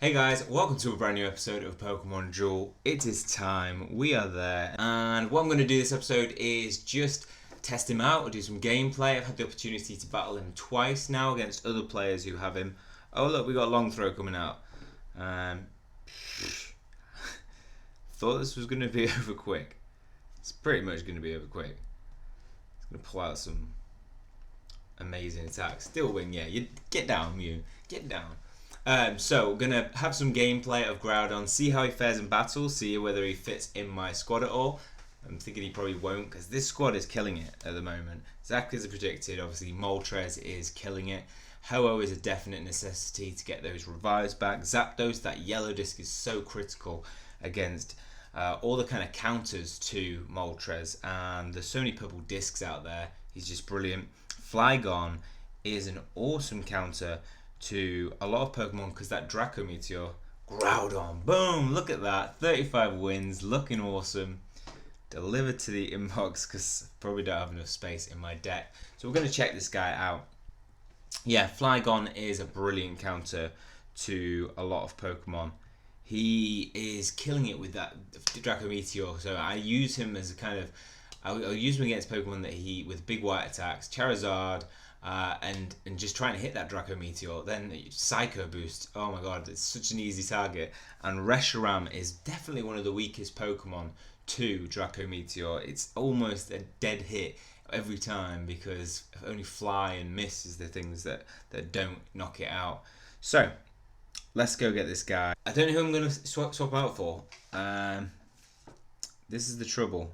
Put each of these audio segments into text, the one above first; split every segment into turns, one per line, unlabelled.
Hey guys, welcome to a brand new episode of Pokemon Duel. It is time, we are there, and what I'm going to do this episode is just test him out, or do some gameplay. I've had the opportunity to battle him twice now against other players who have him. Oh look, we got Long Throw coming out. Thought this was going to be over quick. It's pretty much going to be over quick. It's going to pull out some amazing attacks. Still win, yeah. You get down, Mew. Get down. So we're gonna have some gameplay of Groudon, see how he fares in battle, see whether he fits in my squad at all. I'm thinking he probably won't, because this squad is killing it at the moment. Exactly as I predicted. Obviously Moltres is killing it. Ho-Oh is a definite necessity to get those revives back. Zapdos, that yellow disc, is so critical against all the kind of counters to Moltres, and there's so many purple discs out there. He's just brilliant. Flygon is an awesome counter to a lot of Pokemon, because that Draco Meteor, Groudon, boom, look at that, 35 wins, looking awesome, delivered to the inbox, because I probably don't have enough space in my deck. So we're going to check this guy out. Yeah, Flygon is a brilliant counter to a lot of Pokemon. He is killing it with that Draco Meteor, so I use him as a kind of, I'll use him against Pokemon that he, with big white attacks, Charizard, and just trying to hit that Draco Meteor. Then Psycho Boost, oh my god, it's such an easy target. And Reshiram is definitely one of the weakest Pokemon to Draco Meteor. It's almost a dead hit every time, because only Fly and Miss is the things that don't knock it out. So let's go get this guy. I don't know who I'm going to swap out for. This is the trouble.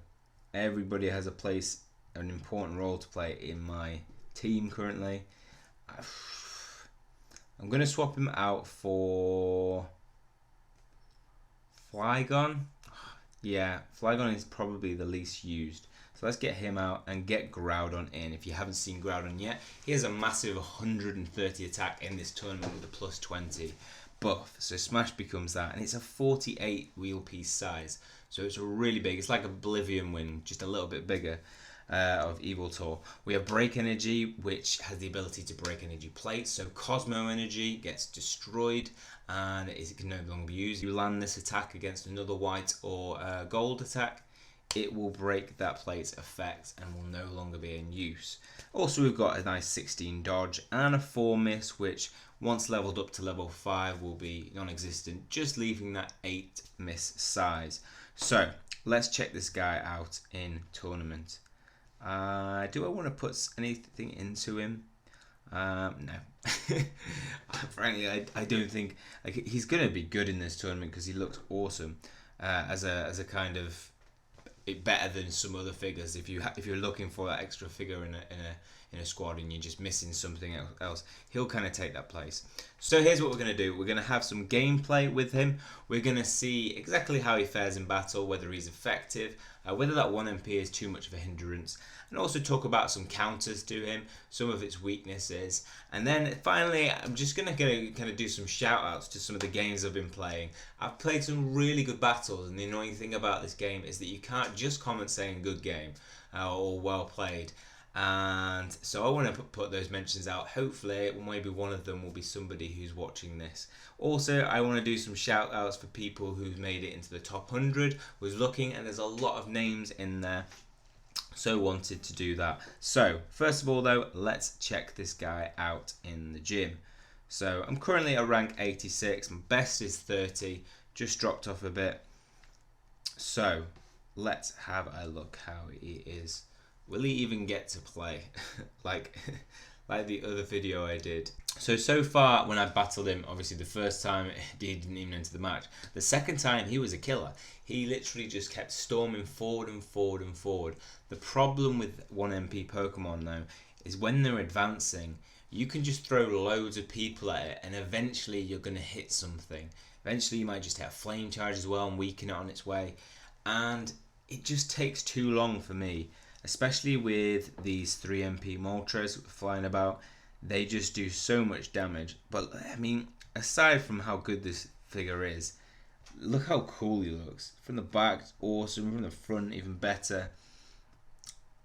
Everybody has a place, an important role to play in my team currently. I'm going to swap him out for Flygon. Yeah, Flygon is probably the least used. So let's get him out and get Groudon in. If you haven't seen Groudon yet, he has a massive 130 attack in this tournament with a plus 20 buff. So Smash becomes that, and it's a 48 wheel piece size. So it's really big. It's like Oblivion Wing, just a little bit bigger. Of Yveltal. We have Break Energy, which has the ability to break energy plates, so Cosmo Energy gets destroyed and it can no longer be used. You land this attack against another white or gold attack, it will break that plate's effect and will no longer be in use. Also, we've got a nice 16 dodge and a 4 miss, which once leveled up to level 5 will be non-existent, just leaving that 8 miss size. So let's check this guy out in tournament. Do I want to put anything into him? No. Frankly, I don't think he's going to be good in this tournament, because he looks awesome as a kind of better than some other figures. If you're looking for that extra figure in a squad and you're just missing something else, he'll kind of take that place. So here's what we're going to do. We're going to have some gameplay with him. We're going to see exactly how he fares in battle, whether he's effective, whether that 1 MP is too much of a hindrance, and also talk about some counters to him, some of its weaknesses. And then finally, I'm just going to kind of do some shout outs to some of the games I've been playing. I've played some really good battles, and the annoying thing about this game is that you can't just comment saying good game or well played. And so I want to put those mentions out. Hopefully maybe one of them will be somebody who's watching this. Also, I want to do some shout outs for people who've made it into the top 100, was looking, and there's a lot of names in there, so wanted to do that. So first of all though, let's check this guy out in the gym. So I'm currently at rank 86, my best is 30, just dropped off a bit. So let's have a look how he is. Will he even get to play? like the other video I did. So far when I battled him, obviously the first time he didn't even enter the match. The second time he was a killer. He literally just kept storming forward and forward and forward. The problem with 1 MP Pokemon though is when they're advancing, you can just throw loads of people at it and eventually you're going to hit something. Eventually you might just hit a flame charge as well and weaken it on its way. And it just takes too long for me. Especially with these 3 MP Moltres flying about, they just do so much damage. But I mean, aside from how good this figure is, look how cool he looks. From the back, it's awesome. From the front, even better.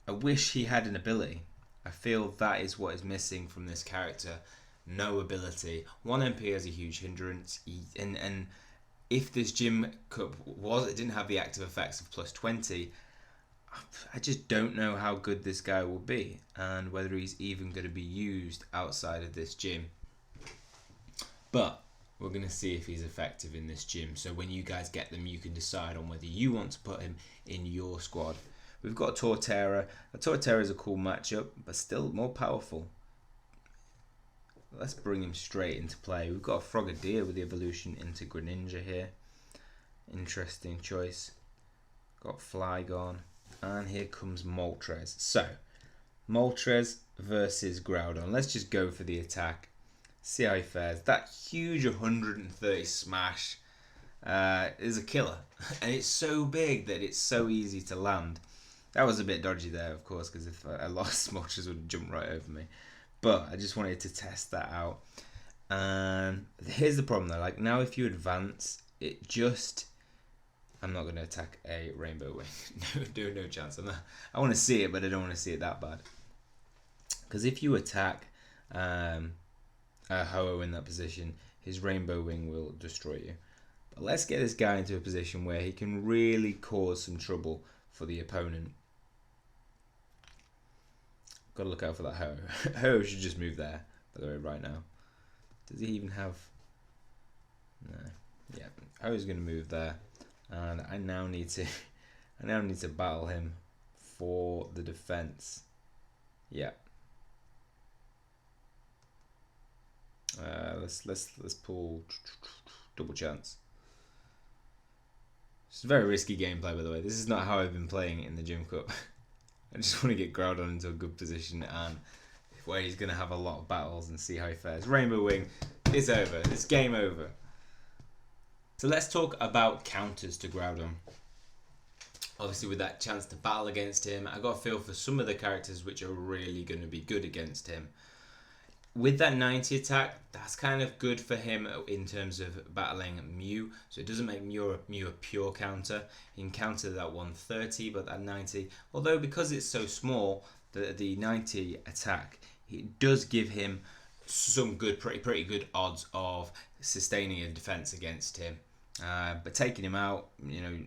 I wish he had an ability. I feel that is what is missing from this character. no ability. 1 MP is a huge hindrance, and if this gym cup it didn't have the active effects of plus 20, I just don't know how good this guy will be and whether he's even going to be used outside of this gym. But we're going to see if he's effective in this gym. So when you guys get them, you can decide on whether you want to put him in your squad. We've got Torterra. Torterra is a cool matchup, but still more powerful. Let's bring him straight into play. We've got a Frogadier with the evolution into Greninja here. Interesting choice. Got Flygon. And here comes Moltres. So, Moltres versus Groudon. Let's just go for the attack. See how he fares. That huge 130 smash is a killer. And it's so big that it's so easy to land. That was a bit dodgy there, of course, because if I lost, Moltres would have jumped right over me. But I just wanted to test that out. And here's the problem though. Like now if you advance, it just... I'm not going to attack a Rainbow Wing. No chance. I want to see it, but I don't want to see it that bad. Because if you attack a Ho-Oh in that position, his Rainbow Wing will destroy you. But let's get this guy into a position where he can really cause some trouble for the opponent. Got to look out for that Ho-Oh. Ho-Oh should just move there, by the way, right now. Does he even have... No. Yeah, Ho-Oh's going to move there. And I now need to battle him for the defense. Yeah. Let's pull double chance. It's a very risky gameplay, by the way. This is not how I've been playing it in the Gym Cup. I just want to get Groudon into a good position and where he's going to have a lot of battles and see how he fares. Rainbow Wing is over. It's game over. So let's talk about counters to Groudon. Obviously with that chance to battle against him, I got a feel for some of the characters which are really going to be good against him. With that 90 attack, that's kind of good for him in terms of battling Mew. So it doesn't make Mew a pure counter. He can counter that 130, but that 90, although because it's so small, the 90 attack, it does give him some good, pretty good odds of sustaining a defense against him. But taking him out, you know,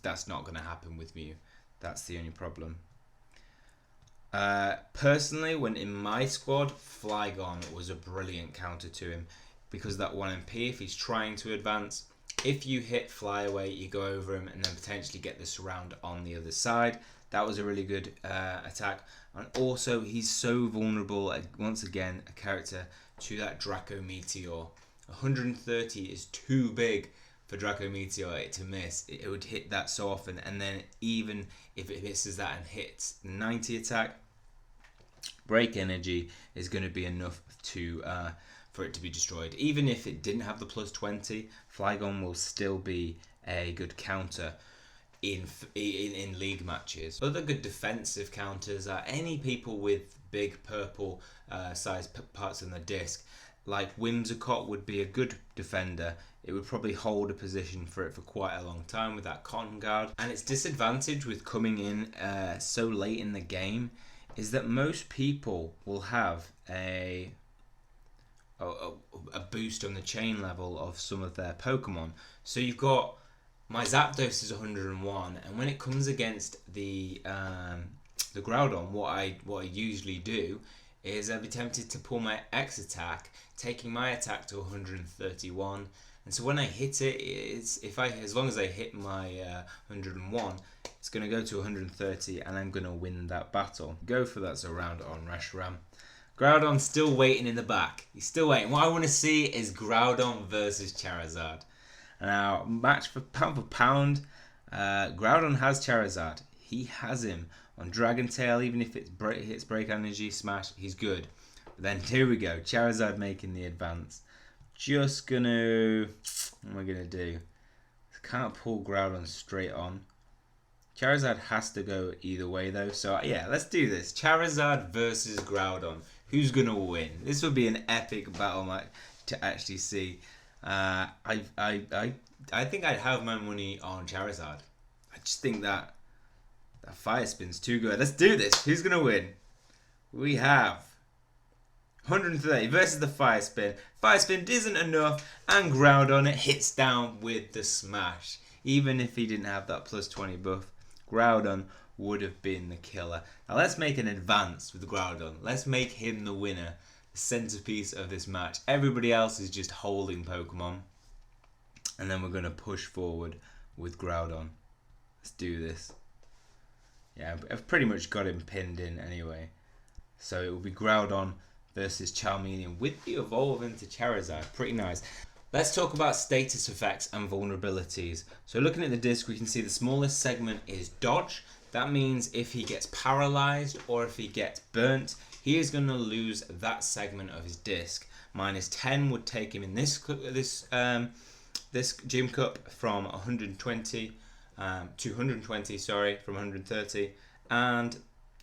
that's not going to happen with Mew. That's the only problem. Personally, when in my squad, Flygon was a brilliant counter to him because that 1 MP, if he's trying to advance, if you hit Fly Away, you go over him and then potentially get the surround on the other side. That was a really good attack. And also, he's so vulnerable, once again, a character to that Draco Meteor. 130 is too big for Draco Meteor to miss. It would hit that so often, and then even if it misses that and hits 90 attack, Break Energy is going to be enough to for it to be destroyed. Even if it didn't have the plus 20, Flygon will still be a good counter in league matches. Other good defensive counters are any people with big purple sized parts in the disc. Like Whimsicott would be a good defender. It would probably hold a position for it for quite a long time with that Cotton Guard. And its disadvantage with coming in so late in the game is that most people will have a boost on the chain level of some of their Pokemon. So you've got my Zapdos is 101, and when it comes against the Groudon, what I usually do is I'd be tempted to pull my X attack, taking my attack to 131. And so when I hit it, as long as I hit my 101, it's going to go to 130, and I'm going to win that battle. Go for that surround on Reshiram. Groudon's still waiting in the back. He's still waiting. What I want to see is Groudon versus Charizard. Now, match for pound, Groudon has Charizard. He has him on Dragon Tail. Even if it hits Break Energy, Smash, he's good. But then here we go. Charizard making the advance. Just gonna... What am I gonna do? Can't pull Groudon straight on. Charizard has to go either way though. So yeah, let's do this. Charizard versus Groudon. Who's gonna win? This would be an epic battle match to actually see. I think I'd have my money on Charizard. I just think that Fire Spin's too good. Let's do this. Who's gonna win? We have 130 versus the Fire Spin. Fire Spin isn't enough, and Groudon it hits down with the Smash. Even if he didn't have that plus 20 buff, Groudon would have been the killer. Now let's make an advance with Groudon. Let's make him the winner, the centerpiece of this match. Everybody else is just holding Pokemon. And then we're going to push forward with Groudon. Let's do this. Yeah, I've pretty much got him pinned in anyway. So it will be Groudon versus Charmeleon with the evolve into Charizard. Pretty nice. Let's talk about status effects and vulnerabilities. So looking at the disc, we can see the smallest segment is dodge. That means if he gets paralyzed or if he gets burnt, he is going to lose that segment of his disc. -10 would take him in this gym cup from 120 to 120, from 130, and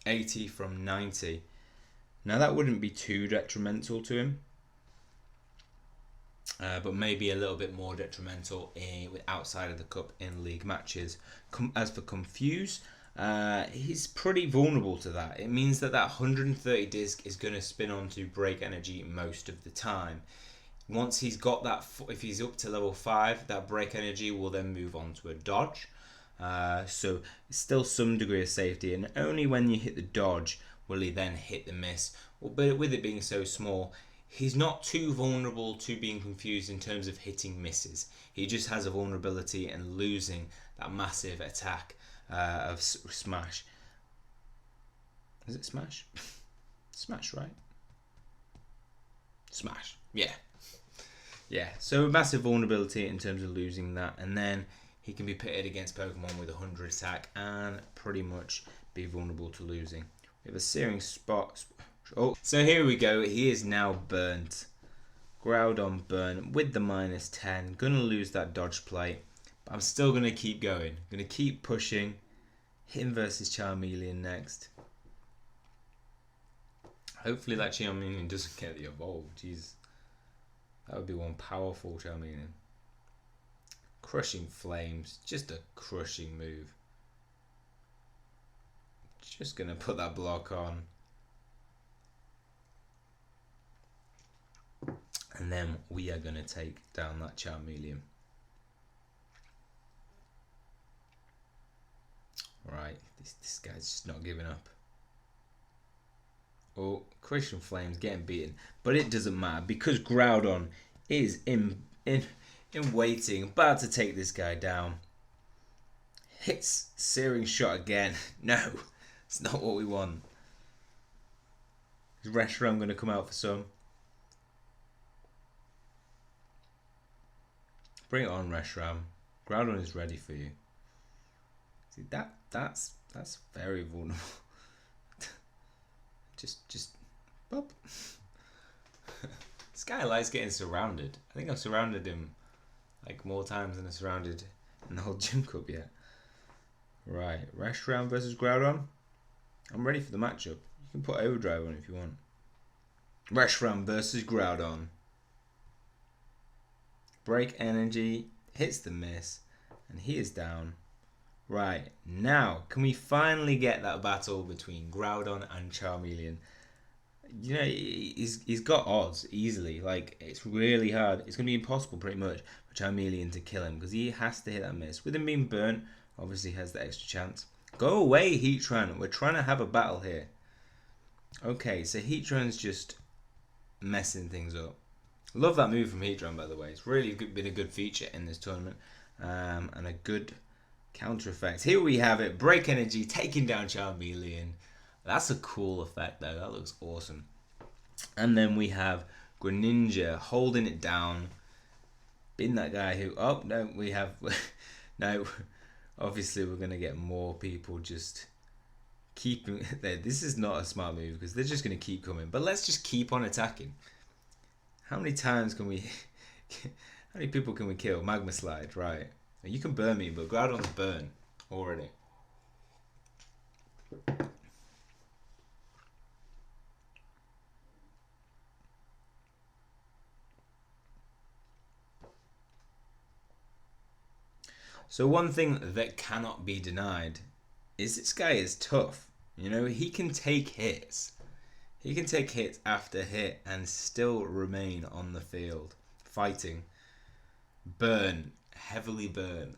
80 from 90. Now that wouldn't be too detrimental to him, but maybe a little bit more detrimental outside of the cup in league matches. As for Confuse, he's pretty vulnerable to that. It means that 130 disc is going to spin onto Break Energy most of the time. Once he's got that, if he's up to level 5, that Break Energy will then move on to a dodge. So still some degree of safety, and only when you hit the dodge will he then hit the miss. But with it being so small, he's not too vulnerable to being confused in terms of hitting misses. He just has a vulnerability in losing that massive attack of Smash. Is it Smash? Smash, right? Smash, yeah. Yeah, so a massive vulnerability in terms of losing that, and then he can be pitted against Pokemon with 100 attack and pretty much be vulnerable to losing. We have a Searing Spot. Oh, so here we go. He is now burnt. Groudon burn with the -10. Gonna lose that dodge plate, but I'm still gonna keep going. Gonna keep pushing. Him versus Charmeleon next. Hopefully that Charmeleon doesn't get the evolve. Jeez. That would be one powerful Charmeleon. Crushing Flames. Just a crushing move. Just going to put that block on. And then we are going to take down that Charmeleon. Right. This guy's just not giving up. Oh, Crushing Flames getting beaten. But it doesn't matter because Groudon is in waiting, about to take this guy down. Hits Searing Shot again. No, it's not what we want. Is Reshiram going to come out for some? Bring it on, Reshiram. Groudon is ready for you. See, that's very vulnerable. Just pop. This guy likes getting surrounded. I think I've surrounded him like more times than I've surrounded in the whole gym cup yet. Right, Reshiram versus Groudon. I'm ready for the matchup. You can put Overdrive on if you want. Reshiram versus Groudon. Break Energy hits the miss, and he is down. Right, now, can we finally get that battle between Groudon and Charmeleon? You know, he's got odds easily. Like, it's really hard. It's going to be impossible, pretty much, for Charmeleon to kill him, because he has to hit that miss. With him being burnt, obviously has the extra chance. Go away, Heatran. We're trying to have a battle here. Okay, so Heatran's just messing things up. Love that move from Heatran, by the way. It's really been a good feature in this tournament, and a good counter effect. Here we have it. Break Energy taking down Charmeleon. That's a cool effect though. That looks awesome. And then we have Greninja holding it down. Being that guy who... Oh, no, we have... No, obviously we're going to get more people just keeping... This is not a smart move because they're just going to keep coming. But let's just keep on attacking. How many times can we... How many people can we kill? Magma Slide, right. You can burn me, but Groudon's burn already. So one thing that cannot be denied is this guy is tough. You know, he can take hits. He can take hit after hit and still remain on the field, fighting. Burn, heavily burn,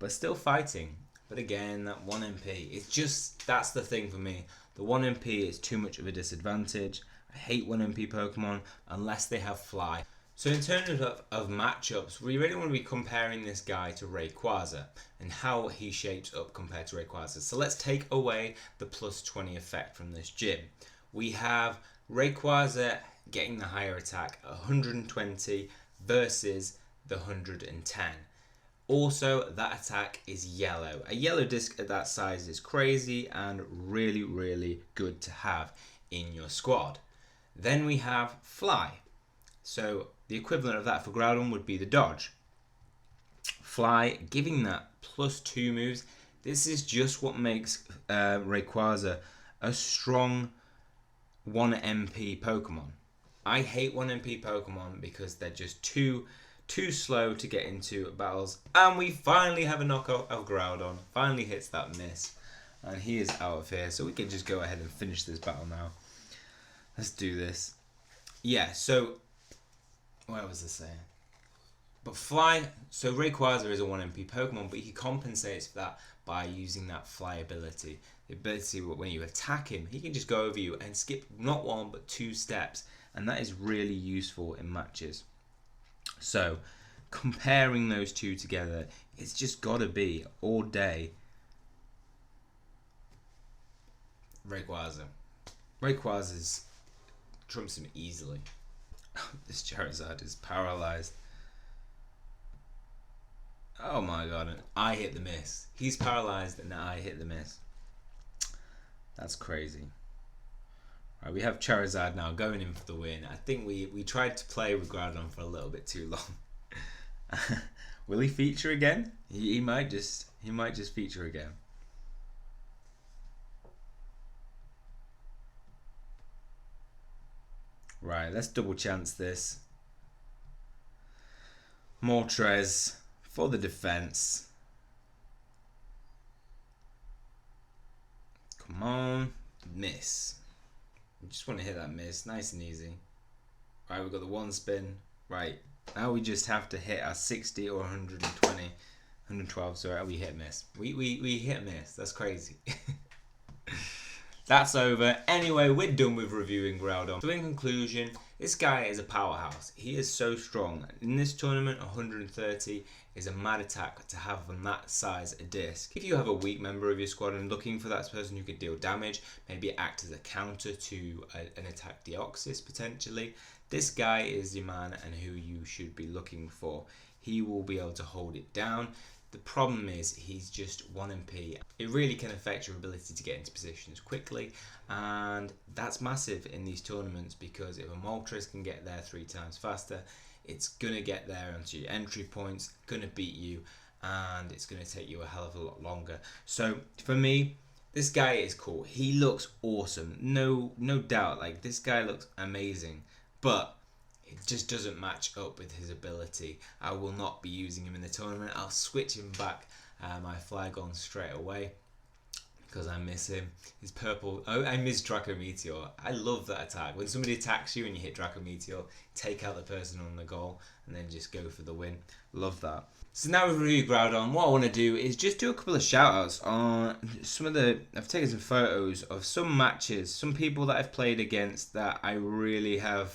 but still fighting. But again, that 1 MP, it's just, that's the thing for me. The 1 MP is too much of a disadvantage. I hate 1 MP Pokemon unless they have Fly. So in terms of matchups, we really want to be comparing this guy to Rayquaza and how he shapes up compared to Rayquaza. So let's take away the plus 20 effect from this gym. We have Rayquaza getting the higher attack, 120 versus the 110. Also, that attack is yellow. A yellow disc at that size is crazy and really, really good to have in your squad. Then we have Fly. So the equivalent of that for Groudon would be the dodge. Fly, giving that plus 2 moves. This is just what makes Rayquaza a strong 1 MP Pokemon. I hate 1 MP Pokemon because they're just too slow to get into battles. And we finally have a knockout of Groudon. Finally hits that miss. And he is out of here. So we can just go ahead and finish this battle now. Let's do this. Yeah, so what was I saying? But Fly, so Rayquaza is a 1 MP Pokemon, but he compensates for that by using that Fly ability. The ability when you attack him, he can just go over you and skip not 1 but 2 steps. And that is really useful in matches. So, comparing those two together, it's just got to be all day Rayquaza. Rayquaza's trumps him easily. This Charizard is paralyzed. Oh my god, I hit the miss. He's paralyzed and I hit the miss. That's crazy. Right, we have Charizard now going in for the win. I think we tried to play with Groudon for a little bit too long. Will he feature again? He might just feature again. Right, let's double chance this. Moltres for the defense. Come on, miss. We just want to hit that miss, nice and easy. Right, we've got the 1 spin. Right, now we just have to hit our 60 or 120, 112. Sorry, we hit miss. We hit miss. That's crazy. That's over. Anyway, we're done with reviewing Groudon. So in conclusion, this guy is a powerhouse. He is so strong. In this tournament, 130 is a mad attack to have on that size a disc. If you have a weak member of your squad and looking for that person who could deal damage, maybe act as a counter to an attack Deoxys potentially, this guy is your man and who you should be looking for. He will be able to hold it down. The problem is he's just 1 MP. It really can affect your ability to get into positions quickly, and that's massive in these tournaments because if a Moltres can get there 3 times faster, it's going to get there onto your entry points, going to beat you, and it's going to take you a hell of a lot longer. So for me, this guy is cool. He looks awesome. No doubt. Like, this guy looks amazing, but it just doesn't match up with his ability. I will not be using him in the tournament. I'll switch him back my Flygon straight away because I miss him. His purple. Oh, I miss Draco Meteor. I love that attack. When somebody attacks you and you hit Draco Meteor, take out the person on the goal and then just go for the win. Love that. So now we've reviewed Groudon. What I want to do is just do a couple of shoutouts on some of the... I've taken some photos of some matches, some people that I've played against that I really have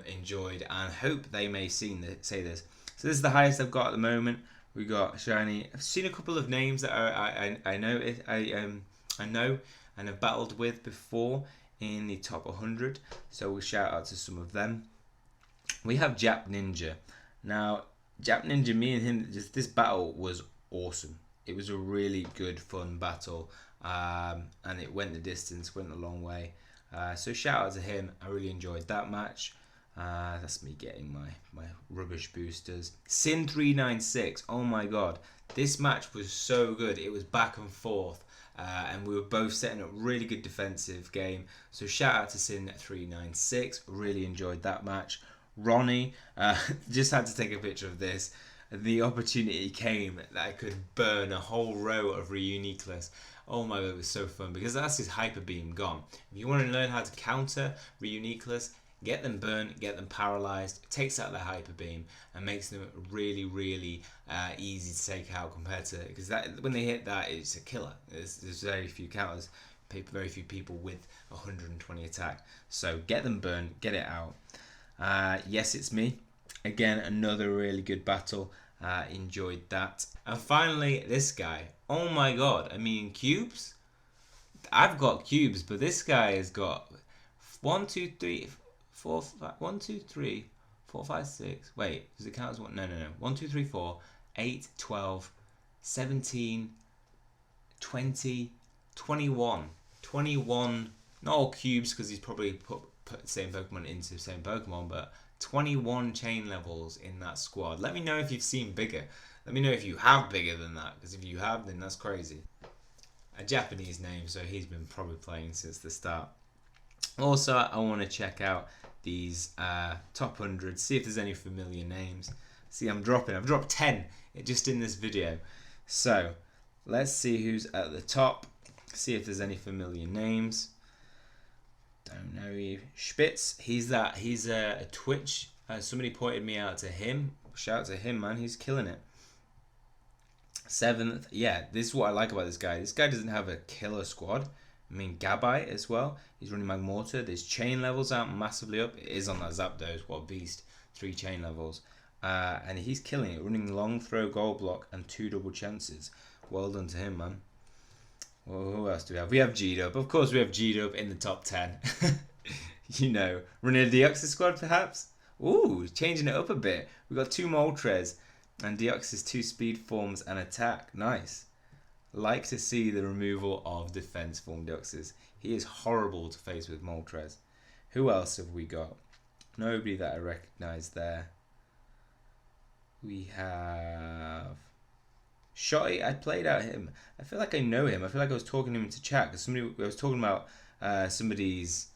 enjoyed and hope they may say this. So this is the highest I've got at the moment. We got Shiny. I've seen a couple of names that I know and have battled with before in the top 100. So we'll shout out to some of them. We have Jap Ninja. Now, Jap Ninja, me and him, this battle was awesome. It was a really good, fun battle, and it went the distance, went a long way. So shout out to him. I really enjoyed that match. That's me getting my rubbish boosters. Sin396, oh my god. This match was so good. It was back and forth, and we were both setting up really good defensive game. So shout out to Sin396. Really enjoyed that match. Ronnie, just had to take a picture of this. the opportunity came that I could burn a whole row of Reuniqueless. Oh my god, it was so fun because that's his Hyper Beam gone. If you want to learn how to counter Reuniqueless, get them burnt, get them paralyzed, it takes out their Hyper Beam and makes them really, really easy to take out compared to, because that when they hit that, it's a killer. There's very few counters, very few people with 120 attack. So get them burnt, get it out. Yes, it's me. Again, another really good battle. Enjoyed that. And finally, this guy. Oh my god, I mean, cubes? I've got cubes, but this guy has got 1, 2, 3, 4, 5, 1, 2, 3, 4, 5, 6. Wait, does it count as one? No. 1, 2, 3, 4, 8, 12, 17, 20, 21. 21, not all cubes because he's probably put the same Pokemon into the same Pokemon, but 21 chain levels in that squad. Let me know if you've seen bigger. Let me know if you have bigger than that, because if you have, then that's crazy. A Japanese name, so he's been probably playing since the start. Also, I want to check out these top 100, see if there's any familiar names. See, I've dropped 10 just in this video. So, let's see who's at the top, see if there's any familiar names. Don't know you. Spitz, he's a Twitch. Somebody pointed me out to him. Shout out to him, man. He's killing it. 7th. Yeah, this is what I like about this guy. This guy doesn't have a killer squad. I mean, Gabite as well. He's running Magmortar. His chain levels aren't massively up. It is on that Zapdos. What a beast. 3 chain levels. And he's killing it. Running Long Throw, Gold Block, and 2 double chances. Well done to him, man. Well, who else do we have? We have G-Dub. Of course, we have G-Dub in the top 10. You know, running a Deoxys squad, perhaps? Ooh, changing it up a bit. We've got 2 Moltres and Deoxys 2 speed forms and attack. Nice. Like to see the removal of defense form Deoxys. He is horrible to face with Moltres. Who else have we got? Nobody that I recognise there. We have Shotty. I played out him. I feel like I know him. I feel like I was talking to him to chat because I was talking about somebody's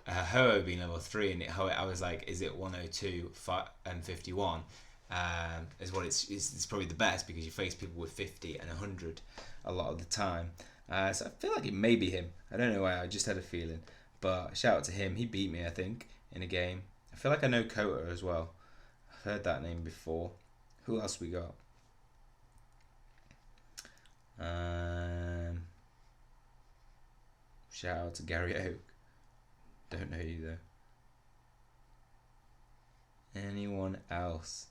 Ho being level 3, and I was like, is it 102 and 51? Is what it's probably the best because you face people with 50 and 100 a lot of the time. So I feel like it may be him. I don't know why. I just had a feeling. But shout out to him. He beat me, I think, in a game. I feel like I know Kota as well. I've heard that name before. Who else we got? Shout out to Gary Oak. Don't know you though. Anyone else?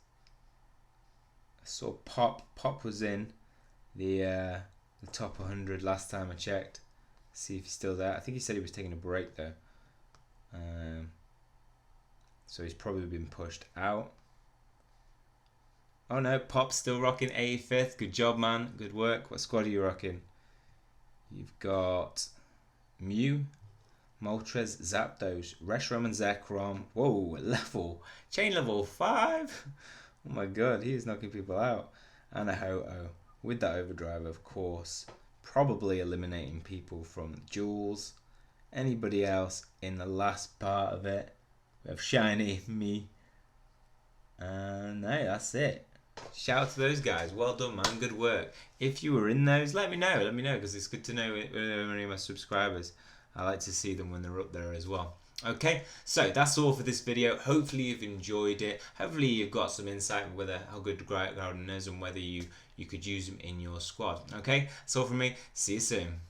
I saw Pop. Pop was in the top 100 last time I checked. See if he's still there. I think he said he was taking a break though. So he's probably been pushed out. Oh no, Pop's still rocking 85th. Good job, man. Good work. What squad are you rocking? You've got Mew, Moltres, Zapdos, Reshiram and Zekrom. Whoa, level. Chain level 5. Oh my god, he is knocking people out. And a Ho-Oh. With that overdrive, of course. Probably eliminating people from duels. Anybody else in the last part of it? We have Shiny, me. And no, that's it. Shout out to those guys. Well done, man. Good work. If you were in those, let me know. Let me know because it's good to know any of my subscribers. I like to see them when they're up there as well. Okay, so that's all for this video. Hopefully you've enjoyed it. Hopefully you've got some insight on how good Groudon is and whether you could use him in your squad. Okay, that's all from me. See you soon.